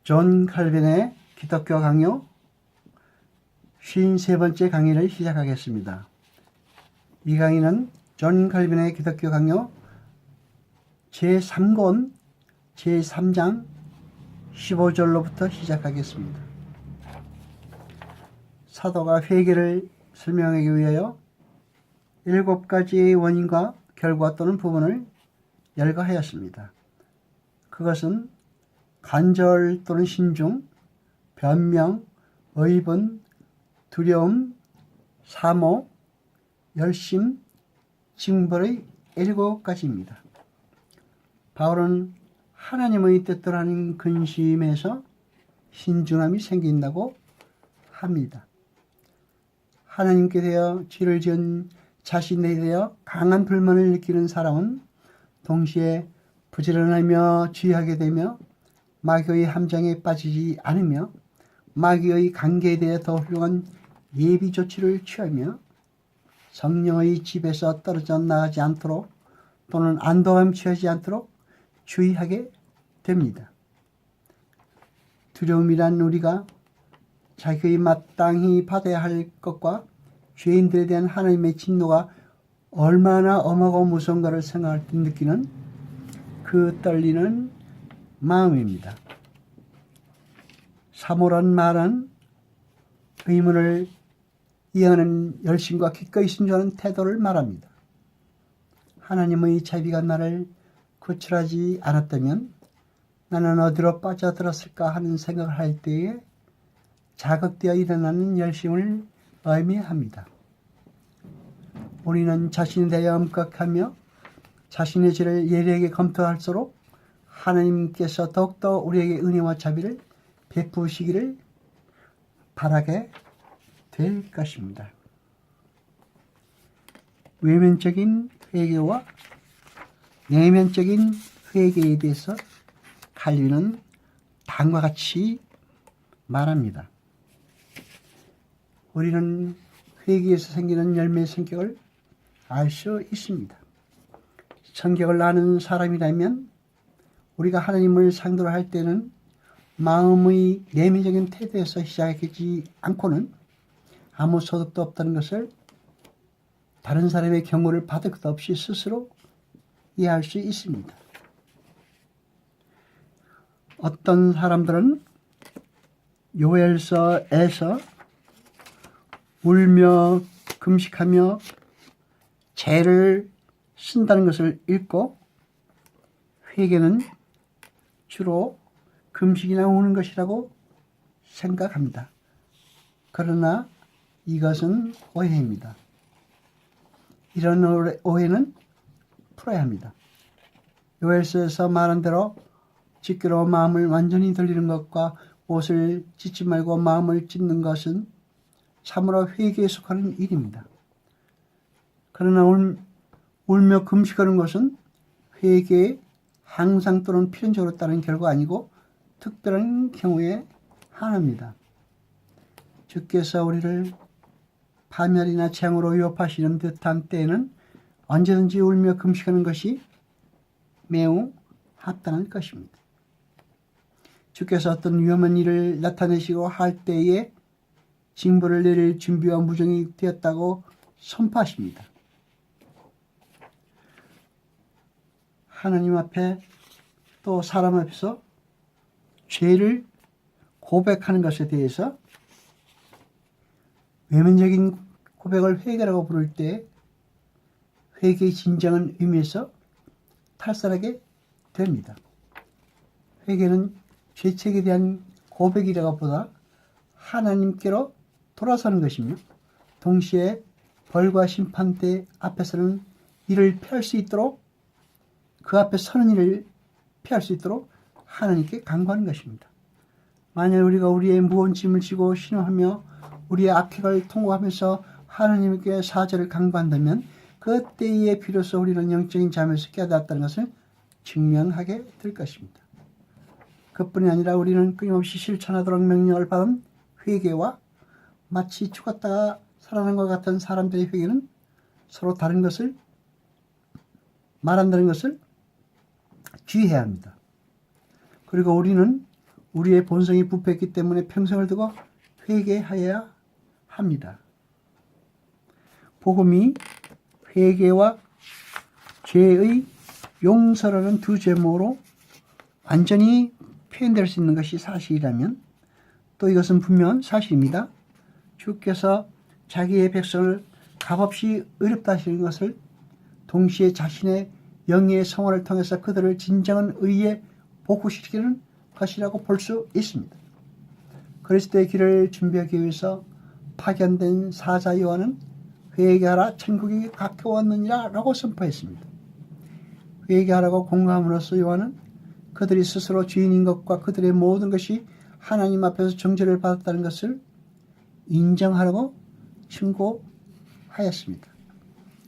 존 칼빈의 기독교 강요 53번째 강의를 시작하겠습니다. 이 강의는 존 칼빈의 기독교 강요 제3권 제3장 15절로부터 시작하겠습니다. 사도가 회개를 설명하기 위하여 7가지의 원인과 결과 또는 부분을 열거하였습니다. 그것은 간절 또는 신중, 변명, 의분, 두려움, 사모, 열심, 징벌의 7가지입니다. 바울은 하나님의 뜻대로 하는 근심에서 신중함이 생긴다고 합니다. 하나님께 대하여 죄를 지은 자신에 대하여 강한 불만을 느끼는 사람은 동시에 부지런하며 주의하게 되며 마귀의 함정에 빠지지 않으며 마귀의 관계에 대해 더 훌륭한 예비 조치를 취하며 성령의 집에서 떨어져 나가지 않도록 또는 안도감 취하지 않도록 주의하게 됩니다. 두려움이란 우리가 자기의 마땅히 받아야 할 것과 죄인들에 대한 하나님의 진노가 얼마나 엄하고 무서운가를 생각할 때 느끼는 그 떨리는 마음입니다. 사모란 말은 의문을 이해하는 열심과 기꺼이 순종하는 태도를 말합니다. 하나님의 자비가 나를 구출하지 않았다면 나는 어디로 빠져들었을까 하는 생각을 할 때에 자극되어 일어나는 열심을 의미합니다. 우리는 자신에 대하여 엄격하며 자신의 죄를 예리하게 검토할수록 하나님께서 더욱더 우리에게 은혜와 자비를 베푸시기를 바라게 될 것입니다. 외면적인 회개와 내면적인 회개에 대해서 칼빈은 다음과 같이 말합니다. 우리는 회개에서 생기는 열매의 성격을 알 수 있습니다. 성격을 아는 사람이라면 우리가 하나님을 상대로 할 때는 마음의 내면적인 태도에서 시작하지 않고는 아무 소득도 없다는 것을 다른 사람의 경고를 받을 것 없이 스스로 이해할 수 있습니다. 어떤 사람들은 요엘서에서 울며 금식하며 죄를 쓴다는 것을 읽고 회개는 주로 금식이나 우는 것이라고 생각합니다. 그러나 이것은 오해입니다. 이런 오해는 풀어야 합니다. 요엘서에서 말한 대로 찢기로 마음을 완전히 돌리는 것과 옷을 찢지 말고 마음을 찢는 것은 참으로 회개에 속하는 일입니다. 그러나 울며 금식하는 것은 회개에 항상 또는 필연적으로 따른 결과 아니고 특별한 경우에 하나입니다. 주께서 우리를 파멸이나 재앙으로 위협하시는 듯한 때에는 언제든지 울며 금식하는 것이 매우 합당한 것입니다. 주께서 어떤 위험한 일을 나타내시고 할 때에 징벌을 내릴 준비와 무정이 되었다고 선포하십니다. 하나님 앞에 또 사람 앞에서 죄를 고백하는 것에 대해서 외면적인 고백을 회개라고 부를 때 회개의 진정한 의미에서 탈선하게 됩니다. 회개는 죄책에 대한 고백이라고 보다 하나님께로 돌아서는 것이며 동시에 벌과 심판대 앞에서는 이를 피할 수 있도록 그 앞에 서는 일을 피할 수 있도록 하나님께 간구하는 것입니다. 만약 우리가 우리의 무거운 짐을 지고 신호하며 우리의 악행을 통곡하면서 하나님께 사죄를 간구한다면 그때에 비로소 우리는 영적인 잠에서 깨닫았다는 것을 증명하게 될 것입니다. 그뿐이 아니라 우리는 끊임없이 실천하도록 명령을 받은 회개와 마치 죽었다가 살아난 것 같은 사람들의 회개는 서로 다른 것을 말한다는 것을 주의해야 합니다. 그리고 우리는 우리의 본성이 부패했기 때문에 평생을 두고 회개하여야 합니다. 복음이 회개와 죄의 용서라는 두 제목으로 완전히 표현될 수 있는 것이 사실이라면 또 이것은 분명 사실입니다. 주께서 자기의 백성을 값없이 의롭다 하시는 것을 동시에 자신의 영예의 성화를 통해서 그들을 진정한 의에 복구시키는 것이라고 볼 수 있습니다. 그리스도의 길을 준비하기 위해서 파견된 사자 요한은 회개하라 천국이 가까웠느니라 라고 선포했습니다. 회개하라고 공감함으로써 요한은 그들이 스스로 주인인 것과 그들의 모든 것이 하나님 앞에서 정죄를 받았다는 것을 인정하라고 충고하였습니다.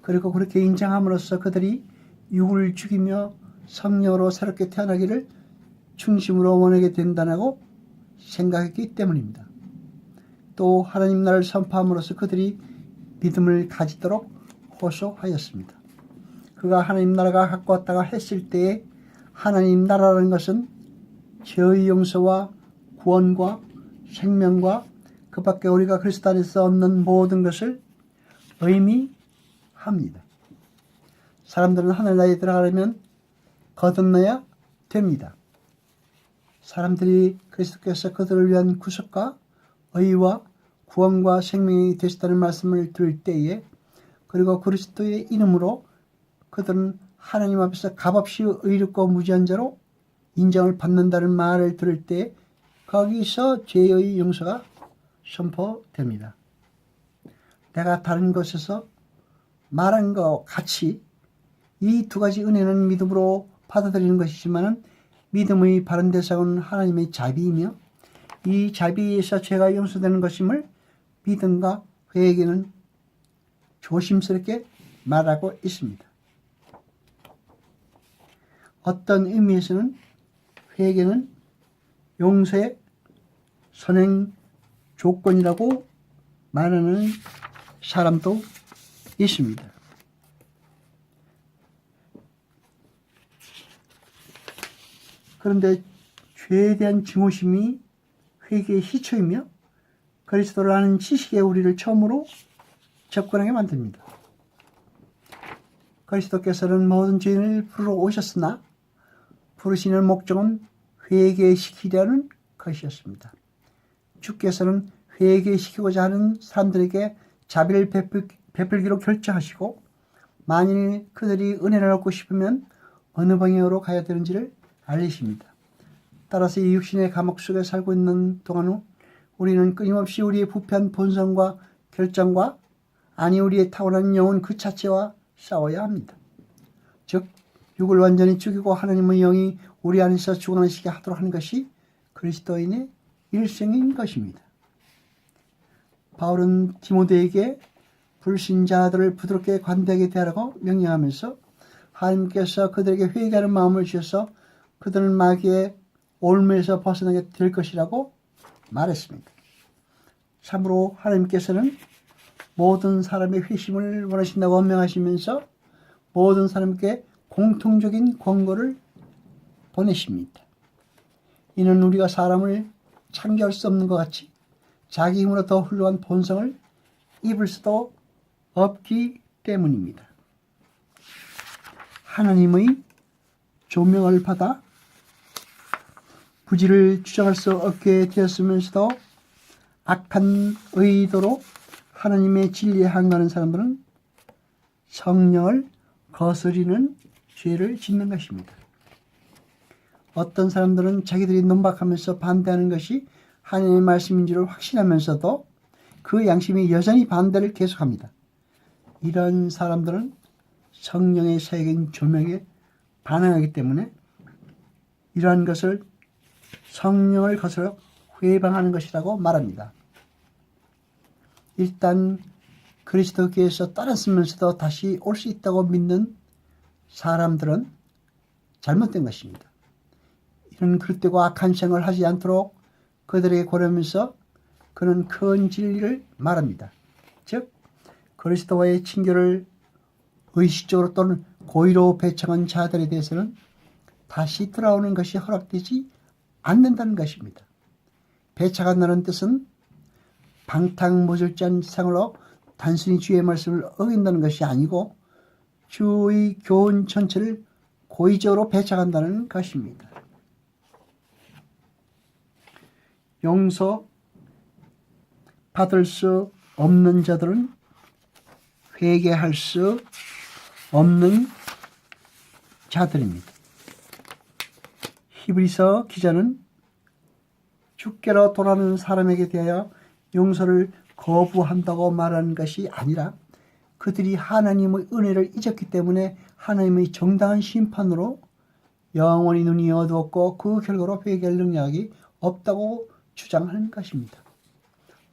그리고 그렇게 인정함으로써 그들이 육을 죽이며 성령으로 새롭게 태어나기를 중심으로 원하게 된다고 생각했기 때문입니다. 또 하나님 나라를 선포함으로써 그들이 믿음을 가지도록 호소하였습니다. 그가 하나님 나라가 가까웠다가 했을 때에 하나님 나라라는 것은 죄의 용서와 구원과 생명과 그 밖에 우리가 그리스도 안에서 얻는 모든 것을 의미합니다. 사람들은 하늘나라에 들어가려면 거듭나야 됩니다. 사람들이 그리스도께서 그들을 위한 구속과 의와 구원과 생명이 되셨다는 말씀을 들을 때에 그리고 그리스도의 이름으로 그들은 하나님 앞에서 값없이 의롭고 무지한 자로 인정을 받는다는 말을 들을 때 거기서 죄의 용서가 선포됩니다. 내가 다른 곳에서 말한 것 같이 이 두 가지 은혜는 믿음으로 받아들이는 것이지만 믿음의 바른 대상은 하나님의 자비이며 이 자비에서 죄가 용서되는 것임을 믿음과 회개는 조심스럽게 말하고 있습니다. 어떤 의미에서는 회개는 용서의 선행 조건이라고 말하는 사람도 있습니다. 그런데 죄에 대한 증오심이 회개의 시초이며 그리스도를 아는 지식에 우리를 처음으로 접근하게 만듭니다. 그리스도께서는 모든 죄인을 부르러 오셨으나 부르시는 목적은 회개시키려는 것이었습니다. 주께서는 회개시키고자 하는 사람들에게 자비를 베풀기로 결정하시고 만일 그들이 은혜를 얻고 싶으면 어느 방향으로 가야 되는지를 알리십니다. 따라서 이 육신의 감옥 속에 살고 있는 동안 우리는 끊임없이 우리의 부패한 본성과 결정과 아니 우리의 타고난 영혼 그 자체와 싸워야 합니다. 즉 육을 완전히 죽이고 하나님의 영이 우리 안에서 주관하시게 하도록 하는 것이 그리스도인의 일생인 것입니다. 바울은 디모데에게 불신자들을 부드럽게 관대하게 대하라고 명령하면서 하나님께서 그들에게 회개하는 마음을 주셔서 그들은 마귀의 올무에서 벗어나게 될 것이라고 말했습니다. 참으로 하나님께서는 모든 사람의 회심을 원하신다고 언명하시면서 모든 사람께 공통적인 권고를 보내십니다. 이는 우리가 사람을 창조할 수 없는 것 같이 자기 힘으로 더 훌륭한 본성을 입을 수도 없기 때문입니다. 하나님의 조명을 받아 부지를 주장할 수 없게 되었으면서도 악한 의도로 하나님의 진리에 항거하는 사람들은 성령을 거스리는 죄를 짓는 것입니다. 어떤 사람들은 자기들이 논박하면서 반대하는 것이 하나님의 말씀인 줄 확신하면서도 그 양심이 여전히 반대를 계속합니다. 이런 사람들은 성령의 사역인 조명에 반항하기 때문에 이러한 것을 성령을 거스려 회방하는 것이라고 말합니다. 일단 그리스도께서 떠났으면서도 다시 올 수 있다고 믿는 사람들은 잘못된 것입니다. 이런 그릇되고 악한 생을 하지 않도록 그들에게 고려하면서 그는 큰 진리를 말합니다. 즉 그리스도와의 친교를 의식적으로 또는 고의로 배척한 자들에 대해서는 다시 돌아오는 것이 허락되지 않는다는 것입니다. 배척한다는 뜻은 방탕모절자한 세상으로 단순히 주의 말씀을 어긴다는 것이 아니고 주의 교훈 전체를 고의적으로 배척한다는 것입니다. 용서 받을 수 없는 자들은 회개할 수 없는 자들입니다. 히브리서 기자는 주께로 돌아오는 사람에게 대하여 용서를 거부한다고 말하는 것이 아니라 그들이 하나님의 은혜를 잊었기 때문에 하나님의 정당한 심판으로 영원히 눈이 어두웠고 그 결과로 회개할 능력이 없다고 주장하는 것입니다.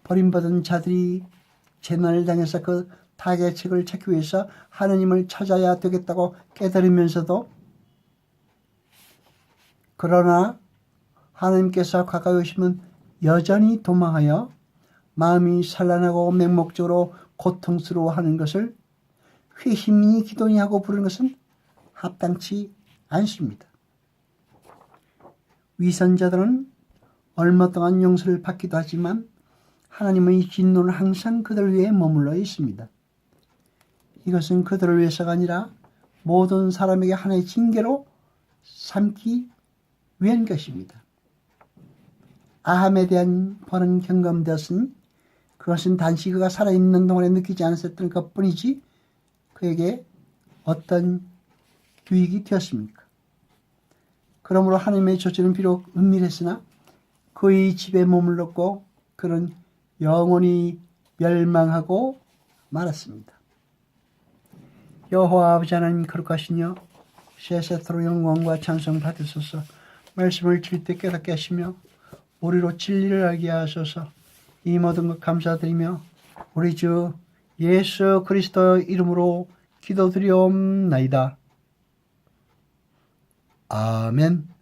버림받은 자들이 재난을 당해서 그 타개책을 찾기 위해서 하나님을 찾아야 되겠다고 깨달으면서도 그러나 하나님께서 가까이 오시면 여전히 도망하여 마음이 산란하고 맹목적으로 고통스러워하는 것을 회심이 기도니 하고 부르는 것은 합당치 않습니다. 위선자들은 얼마 동안 용서를 받기도 하지만 하나님의 진노는 항상 그들 위에 머물러 있습니다. 이것은 그들을 위해서가 아니라 모든 사람에게 하나의 징계로 삼기 위한 것입니다. 아함에 대한 벌은 경감되었으니 그것은 단지 그가 살아있는 동안에 느끼지 않았었던 것뿐이지 그에게 어떤 유익이 되었습니까? 그러므로 하나님의 조치는 비록 은밀했으나 그의 집에 머물렀고 그는 영원히 멸망하고 말았습니다. 여호와 아버지 하나님 거룩하시며 세세토록 영광과 찬송 받으소서. 말씀을 칠 때 깨닫게 하시며 우리로 진리를 알게 하소서. 이 모든 것 감사드리며 우리 주 예수 그리스도 이름으로 기도드리옵나이다. 아멘.